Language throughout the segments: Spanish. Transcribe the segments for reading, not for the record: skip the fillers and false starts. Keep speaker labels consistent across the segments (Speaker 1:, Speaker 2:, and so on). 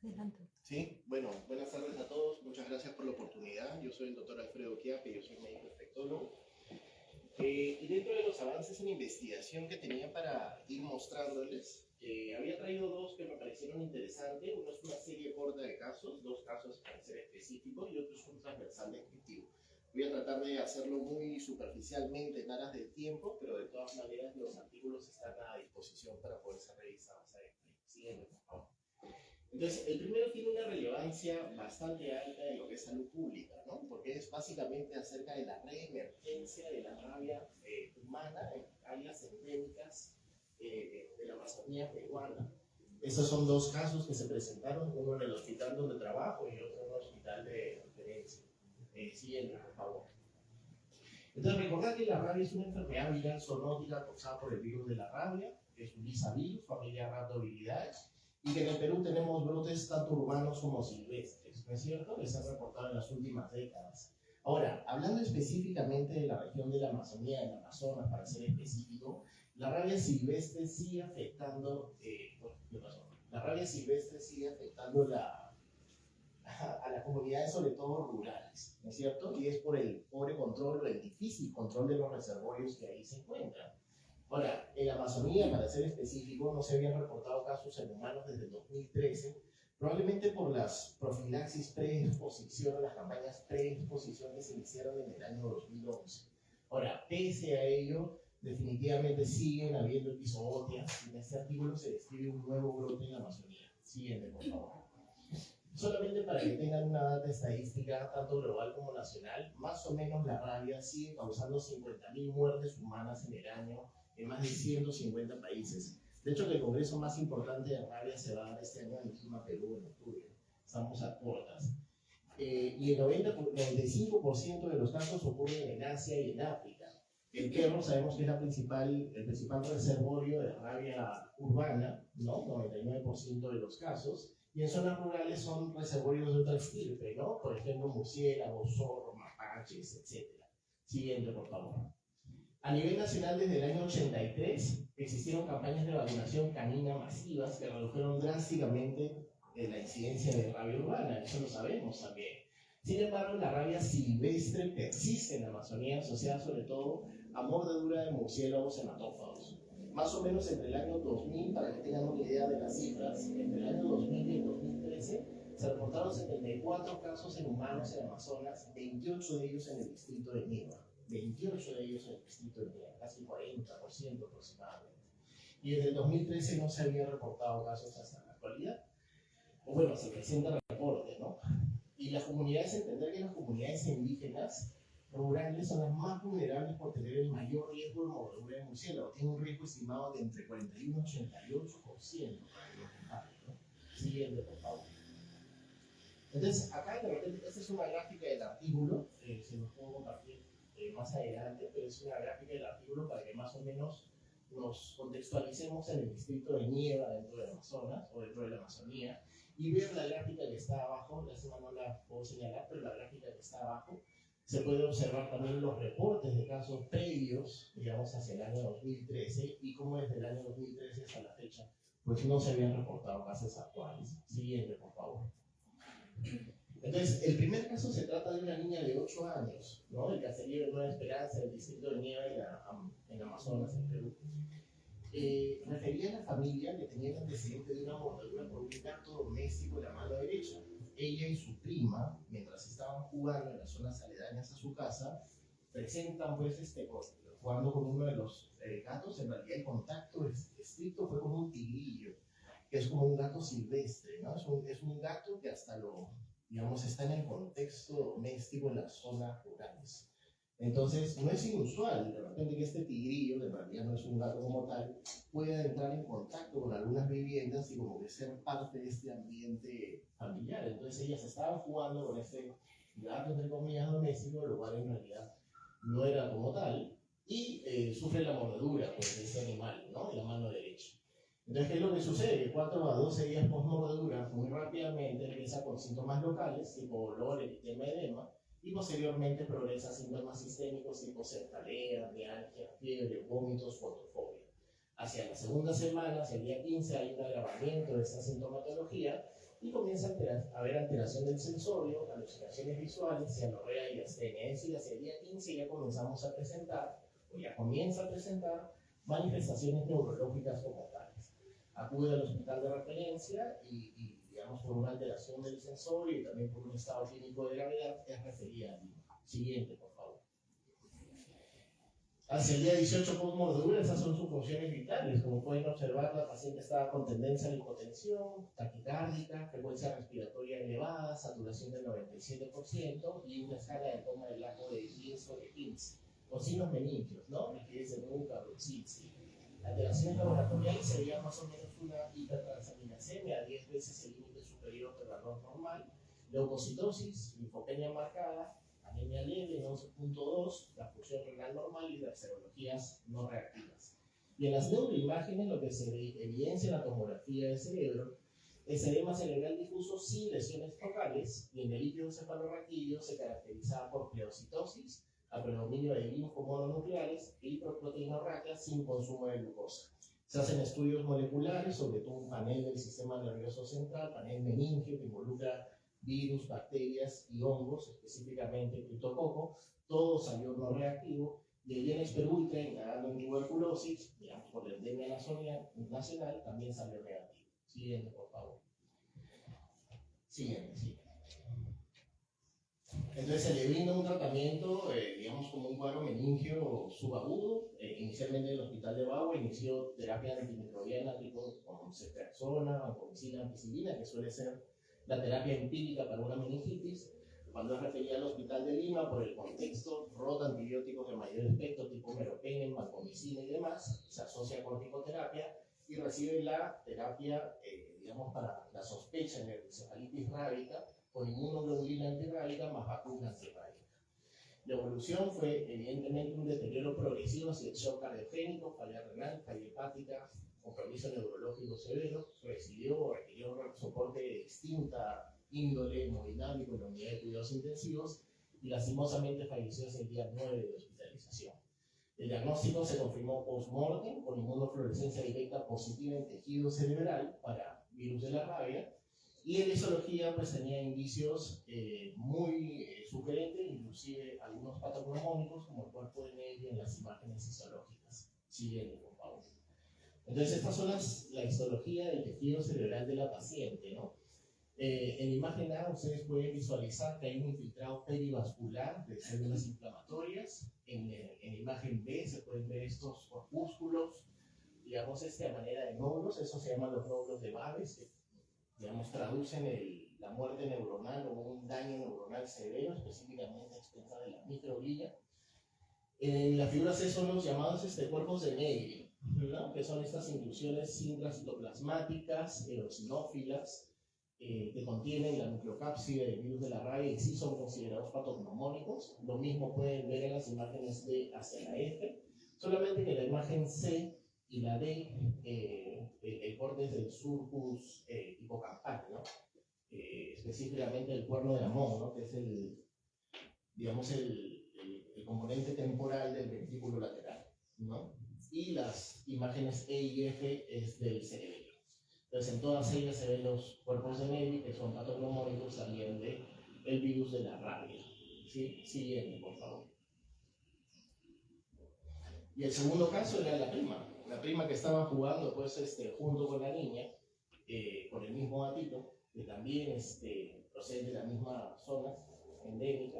Speaker 1: Adelante.
Speaker 2: Sí, bueno, buenas tardes a todos. Muchas gracias por la oportunidad. Yo soy el doctor Alfredo Quiape, yo soy médico infectólogo. Y dentro de los avances en investigación que tenía para ir mostrándoles, había traído dos que me parecieron interesantes. Uno es una serie corta de casos, dos casos para ser específicos y otro es un transversal descriptivo. Voy a tratar de hacerlo muy superficialmente en aras del tiempo, pero de todas maneras los artículos están a disposición para poder ser revisados. Siguiente, por favor. Entonces, el primero tiene una relevancia bastante alta en lo que es salud pública, ¿no? Porque es básicamente acerca de la reemergencia de la rabia humana en áreas endémicas de la Amazonía peruana. Esos son dos casos que se presentaron, uno en el hospital donde trabajo y otro en el hospital de referencia. Siguiente, por favor. Entonces, recordad que la rabia es una enfermedad viral zoonótica causada por el virus de la rabia, que es un lisavirus, familia Rhabdoviridae, y que en el Perú tenemos brotes tanto urbanos como silvestres, ¿no es cierto? Que se han reportado en las últimas décadas. Ahora, hablando específicamente de la región de la Amazonía, del Amazonas, para ser específico, la rabia silvestre sigue afectando, ¿qué pasó? La rabia silvestre sigue afectando a las comunidades, sobre todo rurales, ¿no es cierto? Y es por el pobre control o el difícil control de los reservorios que ahí se encuentran. Ahora, en la Amazonía, para ser específico, no se habían reportado casos en humanos desde el 2013, probablemente por las profilaxis preexposición, las campañas preexposición que se iniciaron en el año 2011. Ahora, pese a ello, definitivamente siguen habiendo epizootias, y en este artículo se describe un nuevo brote en la Amazonía. Siguiente, por favor. Solamente para que tengan una data estadística, tanto global como nacional, más o menos la rabia sigue causando 50.000 muertes humanas en el año en más de 150 países. De hecho, el congreso más importante de rabia se va a dar este año en Lima, Perú, en octubre. Estamos a puertas. Y el 95% de los casos ocurren en Asia y en África. El perro sabemos que es el principal reservorio de rabia urbana, ¿no? 99% de los casos. Y en zonas rurales son reservorios de otra estirpe, ¿no? Por ejemplo, murciélagos, zorros, mapaches, etc. Siguiente, por favor. A nivel nacional, desde el año 83, existieron campañas de vacunación canina masivas que redujeron drásticamente la incidencia de rabia urbana, eso lo sabemos también. Sin embargo, la rabia silvestre persiste en la Amazonía, asociada sobre todo a mordedura de murciélagos hematófagos. Más o menos entre el año 2000, para que tengan una idea de las cifras, entre el año 2000 y el 2013 se reportaron 74 casos en humanos en Amazonas, 28 de ellos en el distrito de Nieva. 28 de ellos en el distrito de Nieva, casi 40% aproximadamente. Y desde el 2013 no se habían reportado casos hasta la actualidad. O bueno, se presenta reporte, ¿no? Y las comunidades, entender que las comunidades indígenas rurales son las más vulnerables por tener el mayor riesgo de mordedura de murciélago. Tienen un riesgo estimado de entre 41 y 88%. ¿No? Siguiente, por favor. Entonces, acá de repente, esta es una gráfica del artículo, se los puedo compartir más adelante, pero es una gráfica del artículo para que más o menos nos contextualicemos en el distrito de Nieva dentro de Amazonas o dentro de la Amazonía y ver la gráfica que está abajo. Lástima no la puedo señalar, pero la gráfica que está abajo se puede observar también los reportes de casos previos, digamos, hacia el año 2013 y cómo desde el año 2013 hasta la fecha pues no se habían reportado casos actuales. Siguiente, por favor. Entonces, el primer caso se trata de una niña de 8 años, ¿no? El caserío de Nueva Esperanza, el distrito de Nieva en Amazonas, en Perú. Refería a la familia que tenía el antecedente de una mordedura por un gato doméstico en la mano derecha. Ella y su prima, mientras estaban jugando en las zonas aledañas a su casa, presentan pues jugando con uno de los gatos. En realidad el contacto estricto fue con un tigrillo, que es como un gato silvestre, ¿no? Es un gato que hasta digamos, está en el contexto doméstico en las zonas rurales. Entonces, no es inusual, de repente, que este tigrillo, que en realidad no es un gato como tal, pueda entrar en contacto con algunas viviendas y como que ser parte de este ambiente familiar. Entonces, ellas estaban jugando con este gato, entre comillas, doméstico, lo cual en realidad no era como tal, y sufre la mordedura pues, de ese animal, ¿no? En la mano derecha. Entonces, ¿qué es lo que sucede? Que 4 a 12 días post-mordedura, muy rápidamente empieza con síntomas locales, tipo dolor, eritema, edema, y posteriormente progresa a síntomas sistémicos tipo cefalea, mialgia, fiebre, vómitos, fotofobia. Hacia la segunda semana, hacia el día 15, hay un agravamiento de esta sintomatología y comienza a haber alteración del sensorio, alucinaciones visuales, cianorrea y astenia. Es decir, hacia el día 15 ya comenzamos a presentar, o ya comienza a presentar, manifestaciones neurológicas como tales. Acude al hospital de referencia y digamos, por una alteración del sensorio y también por un estado clínico de gravedad, es referida a Lima. Siguiente, por favor. Hacia el día 18 post-mordedura, esas son sus funciones vitales. Como pueden observar, la paciente estaba con tendencia a la hipotensión, taquicárdica, frecuencia respiratoria elevada, saturación del 97% y una escala de toma del lago de 10 sobre 15. Con signos meningios, ¿no? Rigidez de nuca, bruxitis. Alteraciones laboratoriales sería más o menos una hipertransaminasemia a 10 veces el límite superior del valor normal, leucocitosis, linfopenia marcada, anemia leve en 11.2, la función renal normal y las serologías no reactivas. Y en las neuroimágenes lo que se evidencia en la tomografía del cerebro es edema cerebral difuso sin lesiones focales y en el líquido cefalorraquídeo se caracterizaba por pleocitosis, a predominio de linfomononucleares e hiperproteinorraquia sin consumo de glucosa. Se hacen estudios moleculares, sobre todo un panel del sistema nervioso central, panel meningio que involucra virus, bacterias y hongos, específicamente criptococo, todo salió no reactivo, y el Genes Perultra, indagando en tuberculosis, digamos por la endemia nacional, también salió negativo. Siguiente, por favor. Siguiente, sí. Entonces se le brinda un tratamiento, digamos como un cuadro meningio subagudo. Inicialmente en el hospital de Bagua inició terapia antimicrobiana tipo con ceftriaxona o con ampicilina, que suele ser la terapia empírica para una meningitis. Cuando es referida al hospital de Lima, por el contexto, rota antibióticos de mayor espectro, tipo meropenem, vancomicina y demás, se asocia con psicoterapia y recibe la terapia, digamos, para la sospecha de encefalitis rábica, con inmunoglobulina antirrábica más vacuna antirrábica. La evolución fue evidentemente un deterioro progresivo hacia el shock cardiogénico, falla renal, falla hepática, compromiso neurológico severo, requirió soporte de distinta índole hemodinámico en la unidad de cuidados intensivos y lastimosamente falleció ese día 9 de hospitalización. El diagnóstico se confirmó post-mortem con inmunofluorescencia directa positiva en tejido cerebral para virus de la rabia. Y en histología pues tenía indicios muy sugerentes, inclusive algunos patognomónicos como el cuerpo de Neville en las imágenes histológicas. Siguiente, por favor. Entonces estas son la histología del tejido cerebral de la paciente, ¿no? En imagen A ustedes pueden visualizar que hay un infiltrado perivascular de células inflamatorias. En imagen B se pueden ver estos corpúsculos, digamos a manera de nódulos, eso se llaman los nódulos de Babes, que digamos, traducen la muerte neuronal o un daño neuronal severo, específicamente a expensas de la microglía. En la figura C son los llamados cuerpos de Neville, ¿no? Que son estas inclusiones intracitoplasmáticas, eosinófilas, que contienen la nucleocápside del virus de la rabia y sí son considerados patognomónicos. Lo mismo pueden ver en las imágenes D hacia la F, solamente que la imagen C y la D, el córtex del surcus hipocampal, ¿no? Específicamente el cuerno de Amón, ¿no? Que es digamos el componente temporal del ventrículo lateral, ¿no? Y las imágenes E y F es del cerebelo. Entonces en todas ellas se ven los cuerpos de Neville que son patognomónicos también del virus de la rabia. ¿Sí? Siguiente, por favor. Y el segundo caso era la prima que estaba jugando pues, junto con la niña, con el mismo gatito, que también procede de la misma zona endémica,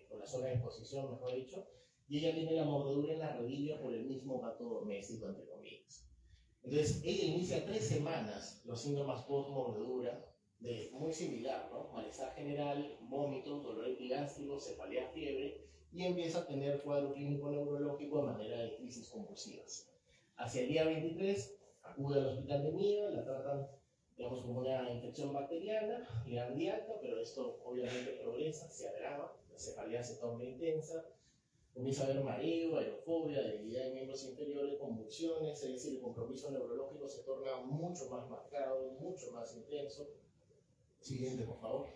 Speaker 2: o la zona de exposición, mejor dicho, y ella tiene la mordedura en la rodilla por el mismo gato doméstico, entre comillas. Entonces, ella inicia 3 semanas los síntomas post-mordedura, muy similar, ¿no? Malestar general, vómitos, dolor epigástrico, cefalea, fiebre, y empieza a tener cuadro clínico neurológico de manera de crisis convulsivas. Hacia el día 23, acude al hospital de Mía, la tratan, digamos, como una infección bacteriana, le dan de alta, pero esto obviamente progresa, se agrava, la cefalea se torna intensa, comienza a haber mareo, aerofobia, debilidad de miembros inferiores, convulsiones, es decir, el compromiso neurológico se torna mucho más marcado, mucho más intenso. Siguiente, por favor.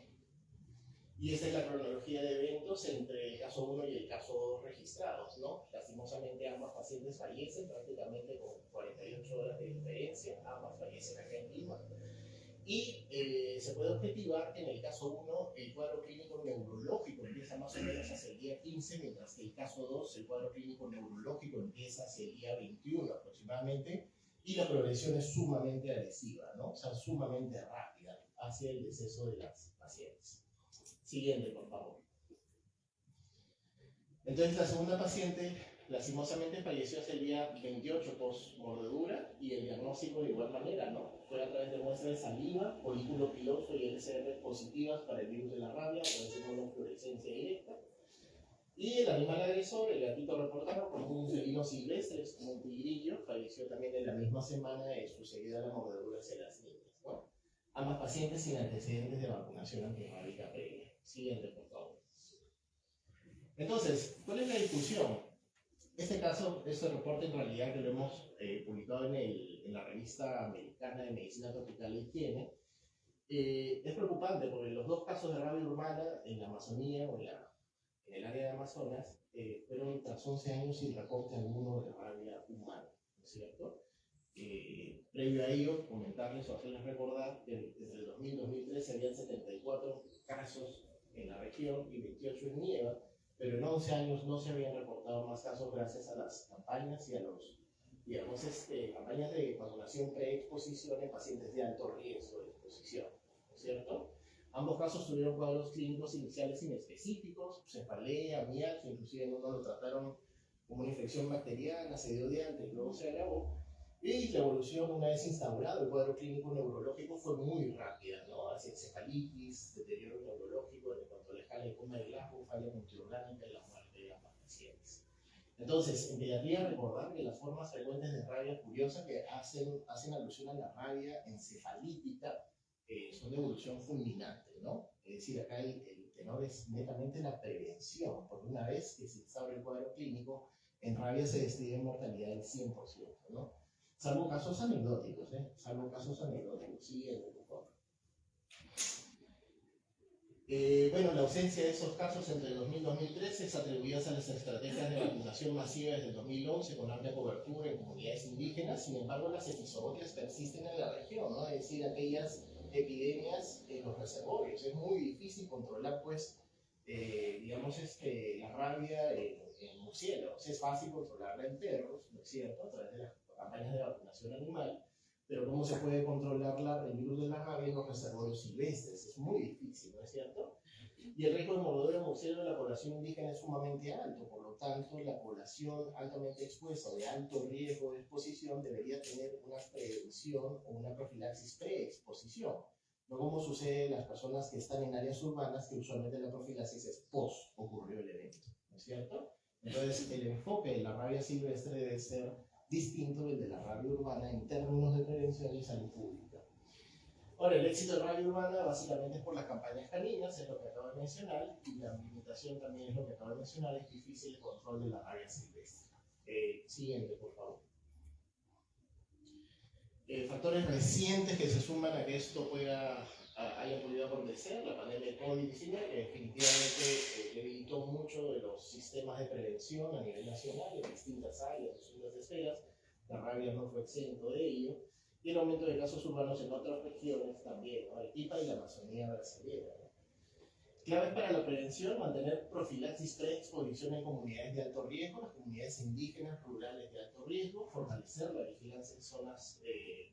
Speaker 2: Y esta es la cronología de eventos entre el caso 1 y el caso 2 registrados, ¿no? Lastimosamente ambas pacientes fallecen prácticamente con 48 horas de diferencia, ambas fallecen acá en Lima. Y se puede objetivar que en el caso 1 el cuadro clínico neurológico empieza más o menos hacia el día 15, mientras que el caso 2 el cuadro clínico neurológico empieza hacia el día 21 aproximadamente, y la progresión es sumamente agresiva, ¿no? O sea, sumamente rápida hacia el deceso de las pacientes. Siguiente, por favor. Entonces, la segunda paciente lastimosamente falleció hacia el día 28 post mordedura, y el diagnóstico de igual manera, ¿no? Fue a través de muestra de saliva, folículo piloso y LCR positivas para el virus de la rabia, a través de inmunofluorescencia directa. Y el animal agresor, el gatito reportado como un felino silvestre, es como un tigrillo, falleció también en la misma semana sucedida la mordedura hacia las niñas, ¿no? Ambas pacientes sin antecedentes de vacunación antirrábica previa. Siguiente, por favor. Entonces, ¿cuál es la discusión? Este caso, este reporte en realidad que lo hemos publicado en la revista americana de medicina tropical e higiene, es preocupante porque los dos casos de rabia urbana en la Amazonía o en el área de Amazonas fueron tras 11 años sin reporte alguno de rabia humana, ¿no es cierto? Previo a ello, comentarles o hacerles recordar que desde el 2000 2013 habían 74 casos en la región y 28 en Nieva, pero en 11 años no se habían reportado más casos gracias a las campañas y a los, digamos, campañas de vacunación pre-exposición en pacientes de alto riesgo de exposición, ¿no es cierto? Ambos casos tuvieron cuadros clínicos iniciales inespecíficos, cefalea, mialgia, inclusive en uno lo trataron como una infección bacteriana, se dio de antes, luego se agravó. Y la evolución, una vez instaurado el cuadro clínico neurológico, fue muy rápida, ¿no? Hacia encefalitis, deterioro neurológico, en cuanto a la escala de coma de Glasgow, falla multiorgánica y la muerte de ambas pacientes. Entonces, en pediatría, recordar que las formas frecuentes de rabia curiosa que hacen alusión a la rabia encefalítica son de evolución fulminante, ¿no? Es decir, acá el tenor es netamente la prevención, porque una vez que se instaura el cuadro clínico, en rabia se describe mortalidad del 100%, ¿no? Salvo casos anecdóticos, Salvo casos anecdóticos. Siguiente, por favor. Bueno, la ausencia de esos casos entre el 2000 y 2013 es atribuida a las estrategias de vacunación masiva desde el 2011 con amplia cobertura en comunidades indígenas. Sin embargo, las epizootias persisten en la región, ¿no? Es decir, aquellas epidemias en los reservorios. Es muy difícil controlar, pues, digamos, la rabia en murciélagos. Es fácil controlarla en perros, ¿no es cierto?, a través de las campañas de vacunación animal, pero ¿cómo se puede controlar el virus de la rabia en los reservorios silvestres? Es muy difícil, ¿no es cierto? Y el riesgo de mordedura de murciélago en la población indígena es sumamente alto, por lo tanto, la población altamente expuesta o de alto riesgo de exposición debería tener una prevención o una profilaxis pre-exposición, no como sucede en las personas que están en áreas urbanas, que usualmente la profilaxis es post ocurrió el evento, ¿no es cierto? Entonces, el enfoque de la rabia silvestre debe ser distinto del de la rabia urbana en términos de prevención y salud pública. Ahora, el éxito de la rabia urbana básicamente es por las campañas caninas, es lo que acabo de mencionar, y la limitación también es lo que acabo de mencionar, es difícil el control de la rabia silvestre. Siguiente, por favor. Factores recientes que se suman a que esto haya podido acontecer, la pandemia de COVID-19, que definitivamente debilitó mucho de los sistemas de prevención a nivel nacional en distintas áreas, distintas esferas. La rabia no fue exento de ello, y el aumento de casos urbanos en otras regiones también, ¿no? Arequipa y la Amazonía brasileña, ¿no? Claves para la prevención: mantener profilaxis pre-exposición en comunidades de alto riesgo, las comunidades indígenas rurales de alto riesgo, fortalecer la vigilancia en zonas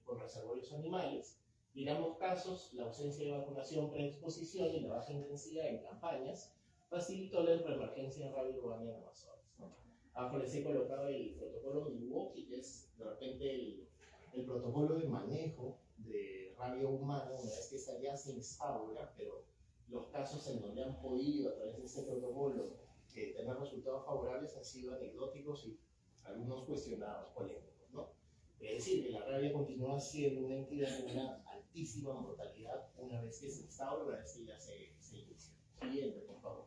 Speaker 2: con reservorios animales, y en ambos casos la ausencia de vacunación pre-exposición y la baja intensidad en campañas facilitó la preemergencia de rabia urbana en Amazonas, ¿no? Abajo les he colocado el protocolo Milwaukee, que es de repente el protocolo de manejo de rabia humana una vez que esta ya se instaura, pero los casos en donde han podido a través de este protocolo tener resultados favorables han sido anecdóticos y algunos cuestionados, polémicos, ¿no? Es decir, que la rabia continúa siendo una entidad con una altísima mortalidad una vez que se instaura, una vez que ya se inicia. Siguiente, por favor.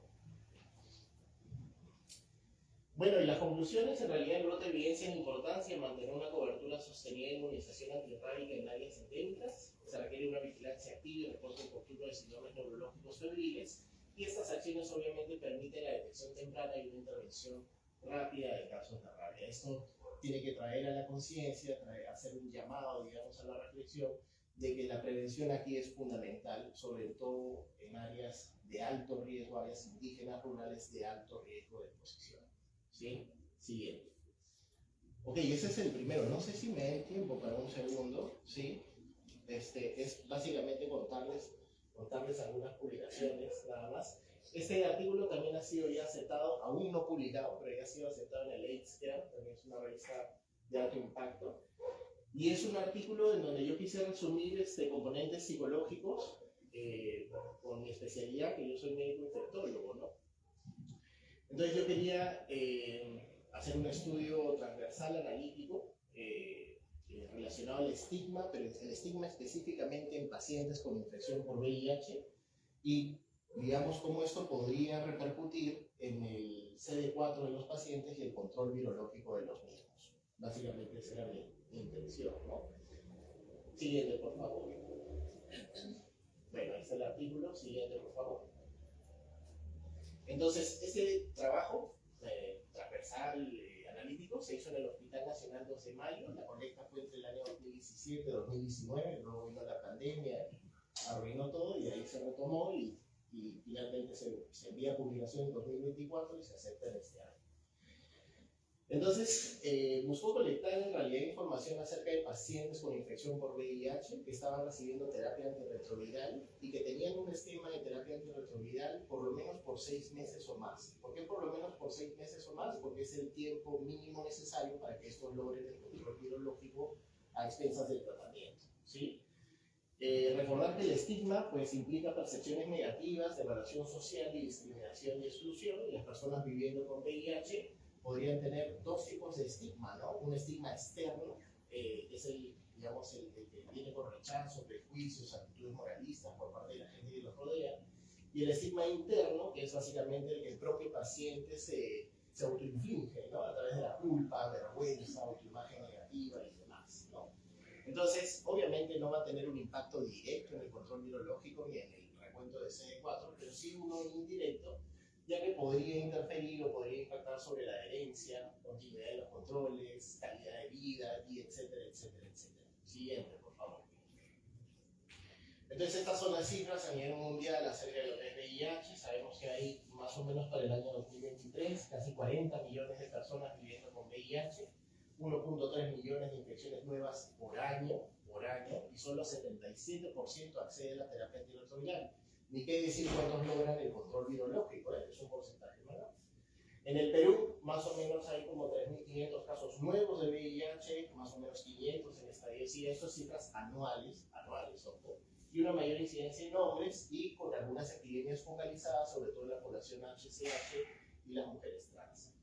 Speaker 2: Bueno, y las conclusiones: en realidad el brote evidencia la importancia de mantener una cobertura sostenida de inmunización antirrábica en áreas endémicas. Se requiere una vigilancia activa y reporte oportuno de síndromes neurológicos febriles, y estas acciones obviamente permiten la detección temprana y una intervención rápida de casos de rabia. Esto tiene que traer a la conciencia, hacer un llamado, digamos, a la reflexión de que la prevención aquí es fundamental, sobre todo en áreas de alto riesgo, áreas indígenas rurales de alto riesgo de exposición. ¿Sí? Siguiente. Ok, ese es el primero. No sé si me da el tiempo para un segundo, ¿sí? Es básicamente contarles algunas publicaciones, nada más. Este artículo también ha sido ya aceptado, aún no publicado, pero ya ha sido aceptado en el AIDS Care, también es una revista de alto impacto. Y es un artículo en donde yo quise resumir componentes psicológicos con mi especialidad, que yo soy médico infectólogo, ¿no? Entonces yo quería hacer un estudio transversal, analítico, relacionado al estigma, pero el estigma específicamente en pacientes con infección por VIH y digamos cómo esto podría repercutir en el CD4 de los pacientes y el control virológico de los mismos. Básicamente esa era mi intención, ¿no? Siguiente, por favor. Bueno, ahí está el artículo. Siguiente, por favor. Entonces, este trabajo transversal analítico se hizo en el Hospital Nacional 2 de Mayo. La colecta fue entre el año 2017 y 2019. Luego vino la pandemia y arruinó todo, y ahí se retomó y finalmente se envía a publicación en 2024 y se acepta en este año. Entonces, buscó colectar en realidad información acerca de pacientes con infección por VIH que estaban recibiendo terapia antirretroviral y que tenían un esquema de terapia antirretroviral por lo menos por 6 meses o más. ¿Por qué por lo menos por 6 meses o más? Porque es el tiempo mínimo necesario para que estos logren el control virológico a expensas del tratamiento, ¿sí? Recordar que el estigma pues, implica percepciones negativas de evaluación social y discriminación y exclusión, y las personas viviendo con VIH podrían tener dos tipos de estigma, ¿no? Un estigma externo, es digamos, el que viene por rechazo, prejuicios, actitudes moralistas por parte de la gente que los rodea, y el estigma interno, que es básicamente el que el propio paciente se autoinflige, ¿no? A través de la culpa, vergüenza, autoimagen negativa y demás, ¿no? Entonces, obviamente no va a tener un impacto directo en el control virológico ni en el recuento de CD4, pero sí uno indirecto, ya que podría interferir o podría impactar sobre la adherencia, continuidad de los controles, calidad de vida, y etcétera, etcétera, etcétera. Siguiente, por favor. Entonces, estas son las cifras a nivel mundial acerca de lo que es VIH. Sabemos que hay más o menos para el año 2023 casi 40 millones de personas viviendo con VIH, 1.3 millones de infecciones nuevas por año, y solo 77% accede a la terapia antirretroviral. Ni qué decir cuántos logran el control virológico, que es un porcentaje menor. En el Perú, más o menos hay como 3.500 casos nuevos de VIH, más o menos 500 en estadios, y eso cifras anuales, ojo, y una mayor incidencia en hombres y con algunas epidemias focalizadas, sobre todo en la población HCH y las mujeres trans.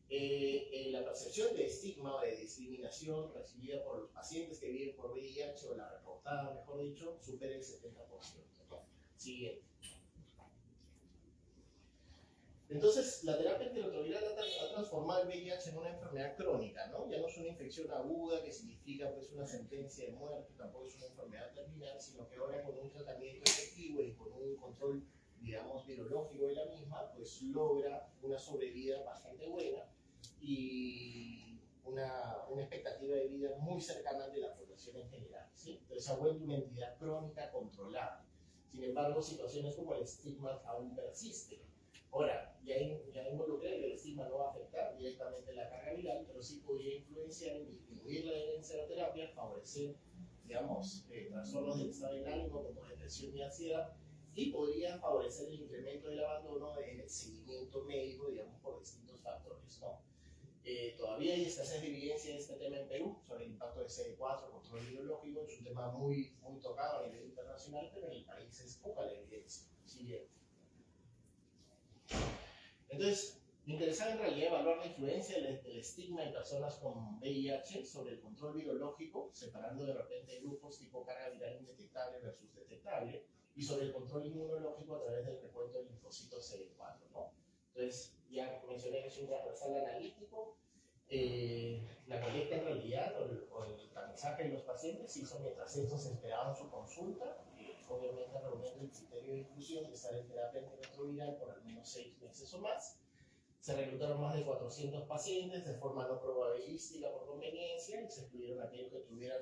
Speaker 2: La percepción de estigma o de discriminación recibida por los pacientes que viven por VIH, o la reportada, mejor dicho, supera el 70%. ¿No? Siguiente. Entonces, la terapia antirretroviral ha transformado el VIH en una enfermedad crónica, ¿no? Ya no es una infección aguda que significa pues, una sentencia de muerte, tampoco es una enfermedad terminal, sino que ahora con un tratamiento efectivo y con un control, digamos, virológico de la misma, pues logra una sobrevida bastante buena y una expectativa de vida muy cercana de la población en general, ¿sí? Entonces se ha vuelto una entidad crónica controlada. Sin embargo, situaciones como el estigma aún persisten. Ahora, ya involucré que el estigma no va a afectar directamente la carga viral, pero sí podría influenciar en disminuir la adherencia a la terapia, favorecer, digamos, trastornos del estado del ánimo como depresión y ansiedad, y podría favorecer el incremento del abandono en el seguimiento médico, digamos, por distintos factores, ¿no? Todavía hay escasez de evidencia de este tema en Perú sobre el impacto de CD4, control virológico. Es un tema muy tocado a nivel internacional, pero en el país es poca la evidencia. Siguiente. Entonces, me interesaba en realidad evaluar la influencia del estigma en personas con VIH sobre el control virológico, separando de repente grupos tipo carga viral indetectable versus detectable, y sobre el control inmunológico a través del recuento del linfocito CD4, ¿no? Entonces, ya mencioné que es un transversal analítico. La colecta en realidad, o el tamizaje de los pacientes, se hizo mientras estos esperaban su consulta, obviamente reuniendo el criterio de inclusión de estar en terapia antirretroviral por al menos 6 meses o más. Se reclutaron más de 400 pacientes de forma no probabilística por conveniencia, y se excluyeron aquellos que tuvieran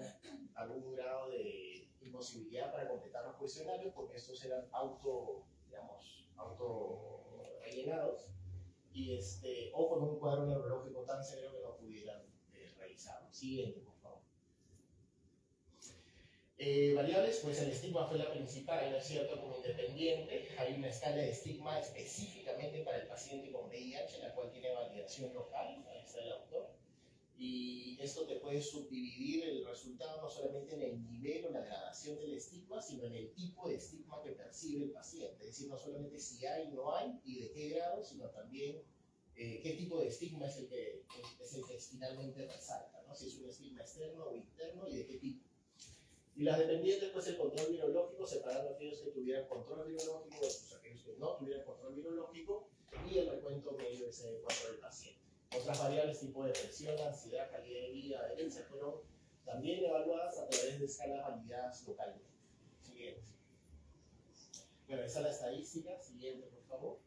Speaker 2: algún grado de posibilidad para completar los cuestionarios, porque estos eran auto rellenados, o con un cuadro neurológico tan severo que no pudieran realizarlo. Siguiente, por favor. Variables, pues el estigma fue la principal, ¿no es cierto? Como independiente, hay una escala de estigma específicamente para el paciente con VIH, la cual tiene validación local, ahí está el autor, y esto te puede subdividir el resultado no solamente en el nivel o la gradación del estigma, sino en el tipo de estigma que percibe el paciente, es decir, no solamente si hay o no hay y de qué grado, sino también qué tipo de estigma es el que finalmente resalta, ¿no? Si es un estigma externo o interno y de qué tipo. Y las dependientes, pues el control virológico, separando aquellos que tuvieran control virológico versus aquellos que no tuvieran control virológico, y el recuento medio de CD4 del paciente. Otras variables tipo depresión, ansiedad, calidad de vida, adherencia, fueron también evaluadas a través de escalas validadas localmente. Siguiente. Bueno, esa es la estadística. Siguiente, por favor.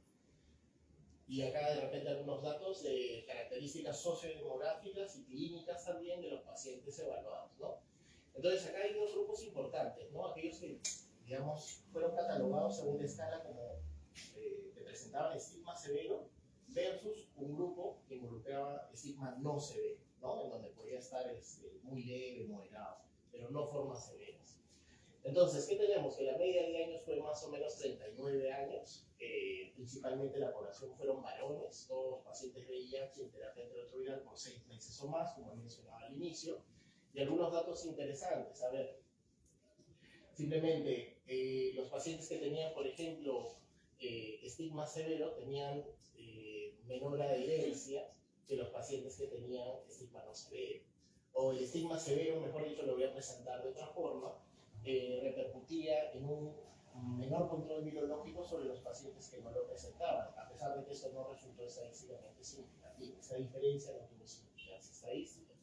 Speaker 2: Y acá de repente algunos datos de características sociodemográficas y clínicas también de los pacientes evaluados, ¿no? Entonces acá hay dos grupos importantes, ¿no? Aquellos que, digamos, fueron catalogados según la escala como que presentaban estigma severo versus un grupo que involucraba estigma no severo, ¿no? En donde podía estar muy leve, moderado, pero no formas severas. Entonces, ¿qué tenemos? Que la media de años fue más o menos 39 años, principalmente la población fueron varones, todos pacientes de VIH en terapia antirretroviral por 6 meses o más, como mencionaba al inicio. Y algunos datos interesantes, a ver, simplemente los pacientes que tenían, por ejemplo, estigma severo tenían menor adherencia que los pacientes que tenían estigma no severo. O el estigma severo, mejor dicho, lo voy a presentar de otra forma, repercutía en un menor control virológico sobre los pacientes que no lo presentaban, a pesar de que esto no resultó estadísticamente significativo. Esa diferencia no tuvo significancia estadística.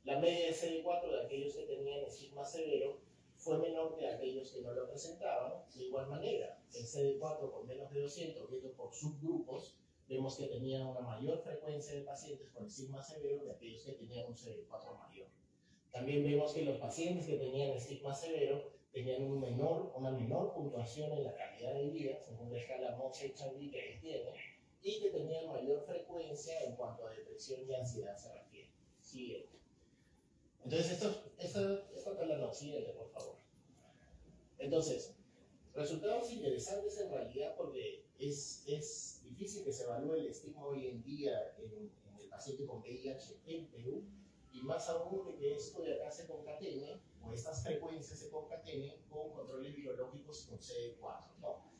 Speaker 2: La media de CD4 de aquellos que tenían estigma severo fue menor que aquellos que no lo presentaban. De igual manera, el CD4 con menos de 200, viendo por subgrupos, vemos que tenía una mayor frecuencia de pacientes con estigma severo que aquellos que tenían un CD4 mayor. También vemos que los pacientes que tenían estigma severo tenían una menor puntuación en la calidad de vida, según la escala Moss-HIV que ahí tiene, y que tenían mayor frecuencia en cuanto a depresión y ansiedad se refiere. Siguiente. Entonces, esta tabla no, siguiente, por favor. Entonces, resultados interesantes en realidad porque es difícil que se evalúe el estigma hoy en día en el paciente con VIH en Perú, y más aún de que esto de acá se concatene, o estas frecuencias se concatenen con controles biológicos con CD4, ¿no?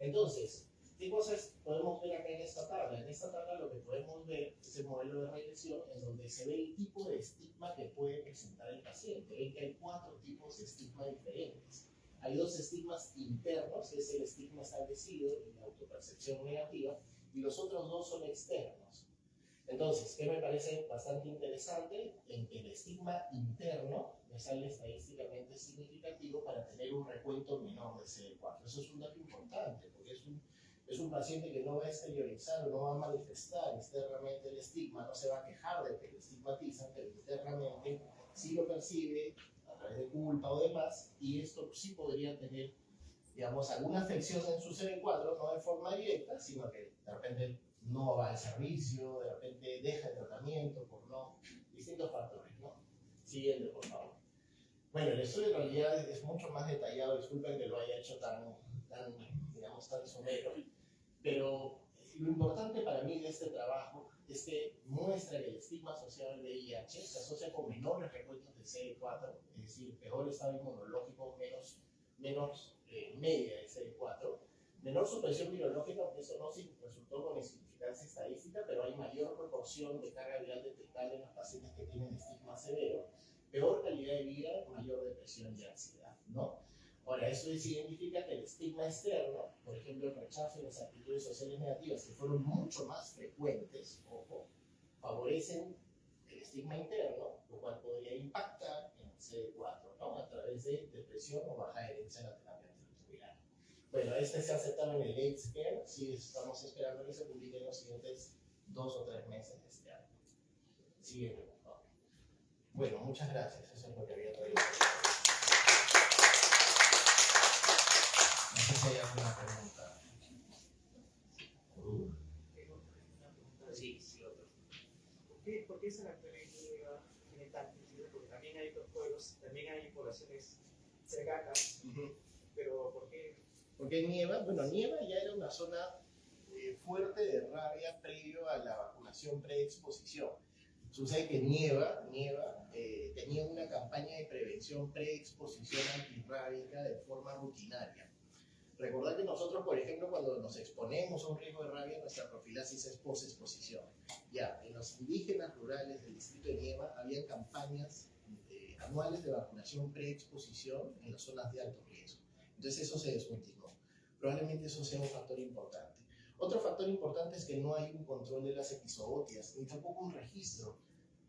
Speaker 2: Entonces, ¿qué cosas podemos ver acá en esta tabla? En esta tabla lo que podemos ver es el modelo de regresión en donde se ve el tipo de estigma que puede presentar el paciente. Ven que hay 4 tipos de estigma diferentes. Hay 2 estigmas internos, que es el estigma establecido y la autopercepción negativa, y los otros 2 son externos. Entonces, ¿qué me parece bastante interesante? En que el estigma interno me sale estadísticamente significativo para tener un recuento menor de CD4. Eso es un dato importante, porque es un paciente que no va a exteriorizar o no va a manifestar externamente el estigma, no se va a quejar de que le estigmatizan, pero internamente sí lo percibe a través de culpa o demás, y esto sí podría tener, digamos, alguna afección en su CD4, no de forma directa, sino que de repente no va al servicio, de repente deja el tratamiento por no, distintos factores, ¿no? Siguiente, por favor. Bueno, el estudio en realidad es mucho más detallado, disculpen que lo haya hecho tan somero, pero lo importante para mí de este trabajo es que muestra que el estigma asociado al VIH se asocia con menores recuentos de CD4, es decir, peor estado inmunológico, menos media de CD4, menor supresión virológica, aunque eso no resultó con significancia estadística, pero hay mayor proporción de carga viral detectable en los pacientes que tienen estigma severo, peor calidad de vida, mayor depresión y ansiedad, ¿no? Ahora, eso significa que el estigma externo, por ejemplo, el rechazo y las actitudes sociales negativas, que fueron mucho más frecuentes, ojo, favorecen el estigma interno, lo cual podría impactar en el CD4, ¿no? A través de depresión o baja adherencia en la terapia antirretroviral. Bueno, este se ha aceptado en el AIDS-Care, sí, estamos esperando que se publique en los siguientes 2 o 3 meses de este año. Siguiente, por favor. Bueno, muchas gracias, eso es lo que había traído.
Speaker 1: pues también hay poblaciones cercanas, pero ¿por qué?
Speaker 2: Porque Nieva, bueno, Nieva ya era una zona fuerte de rabia previo a la vacunación preexposición. Sucede que Nieva tenía una campaña de prevención preexposición antirrábica de forma rutinaria. Recordad que nosotros, por ejemplo, cuando nos exponemos a un riesgo de rabia, nuestra profilaxis es posexposición. Ya, en los indígenas rurales del distrito de Nieva había campañas anuales de vacunación preexposición en las zonas de alto riesgo. Entonces eso se descontinuó. Probablemente eso sea un factor importante. Otro factor importante es que no hay un control de las epizootias, ni tampoco un registro.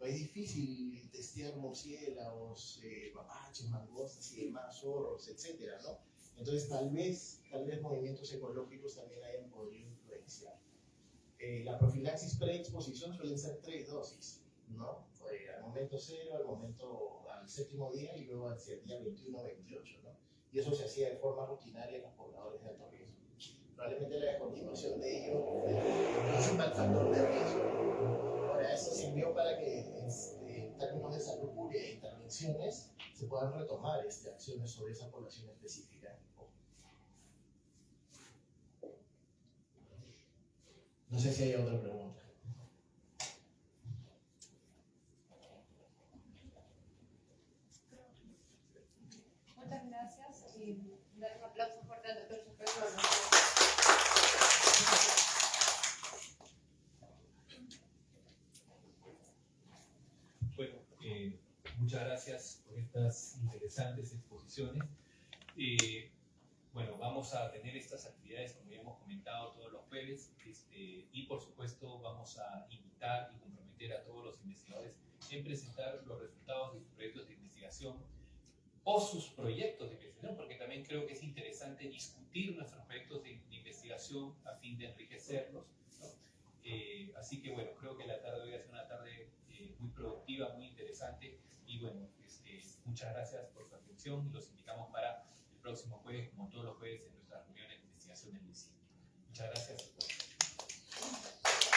Speaker 2: Es difícil testear murciélagos, mapaches, mangostas y demás, zorros, etcétera, ¿no? Entonces tal vez movimientos ecológicos también hayan podido influenciar. La profilaxis preexposición suelen ser 3 dosis, ¿no? Al momento 0, al séptimo día y luego hacia el día 21-28, ¿no? Y eso se hacía de forma rutinaria en los pobladores de alto riesgo. Probablemente la descontinuación de ello es el principal factor de riesgo. Ahora, eso sirvió para que en términos de salud pública e intervenciones se puedan retomar acciones sobre esa población específica. No sé si hay otra pregunta.
Speaker 3: Muchas gracias y dar un aplauso fuerte al doctor Chapelo.
Speaker 4: Bueno, muchas gracias por estas interesantes exposiciones. Bueno, vamos a tener estas actividades, como ya hemos comentado, todos los jueves, y por supuesto vamos a invitar y comprometer a todos los investigadores en presentar los resultados de sus proyectos de investigación o sus proyectos de investigación, porque también creo que es interesante discutir nuestros proyectos de investigación a fin de enriquecerlos, ¿no? Así que bueno, creo que la tarde de hoy ha sido una tarde muy productiva, muy interesante, y bueno, muchas gracias por su atención y los invitamos para el próximo jueves, como todos los jueves, en nuestras reuniones de investigación del municipio. Muchas gracias.